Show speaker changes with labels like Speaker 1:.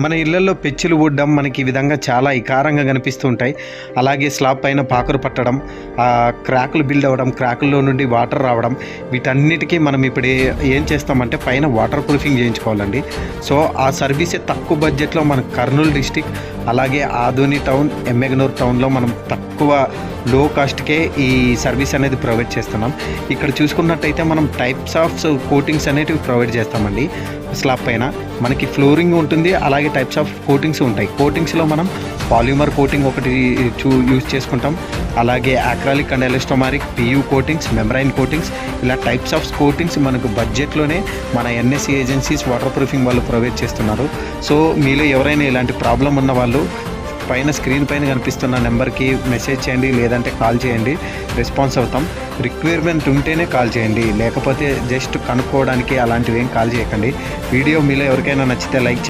Speaker 1: మన ఇళ్లలో పెచ్చులు ఊడడం మనకి ఈ విధంగా చాలా ఇకారంగా కనిపిస్తూ ఉంటాయి. అలాగే స్లాబ్ పైన పాకురు పట్టడం, క్రాకులు బిల్డ్ అవ్వడం, క్రాకుల్లో నుండి వాటర్ రావడం, వీటన్నిటికీ మనం ఇప్పుడు ఏం చేస్తామంటే పైన వాటర్ ప్రూఫింగ్ చేయించుకోవాలండి. సో ఆ సర్వీసే తక్కువ బడ్జెట్లో మన కర్నూలు డిస్టిక్ అలాగే ఆదోని టౌన్, ఎమ్మెగనూరు టౌన్లో మనం తక్కువ లో కాస్ట్కే ఈ సర్వీస్ అనేది ప్రొవైడ్ చేస్తున్నాం. ఇక్కడ చూసుకున్నట్టయితే మనం టైప్స్ ఆఫ్ కోటింగ్స్ అనేటివి ప్రొవైడ్ చేస్తామండి. స్లాబ్ పైన మనకి ఫ్లోరింగ్ ఉంటుంది, అలాగే టైప్స్ ఆఫ్ కోటింగ్స్ ఉంటాయి. కోటింగ్స్లో మనం పాలిమర్ కోటింగ్ ఒకటి యూజ్ చేసుకుంటాం, అలాగే acrylic and elastomeric, PU coatings, membrane coatings, ఇలా టైప్స్ ఆఫ్ కోటింగ్స్ మనకు బడ్జెట్లోనే మన ఎన్ఎస్సి ఏజెన్సీస్ వాటర్ ప్రూఫింగ్ వాళ్ళు ప్రొవైడ్ చేస్తున్నారు. సో మీలో ఎవరైనా ఇలాంటి ప్రాబ్లం ఉన్న వాళ్ళు పైన స్క్రీన్ పైన కనిపిస్తున్న నెంబర్కి మెసేజ్ చేయండి, లేదంటే కాల్ చేయండి, రెస్పాన్స్ అవుతాం. రిక్వైర్మెంట్ ఉంటేనే కాల్ చేయండి, లేకపోతే జస్ట్ కనుక్కోవడానికి అలాంటివి ఏం కాల్ చేయకండి. వీడియో మీలో ఎవరికైనా నచ్చితే లైక్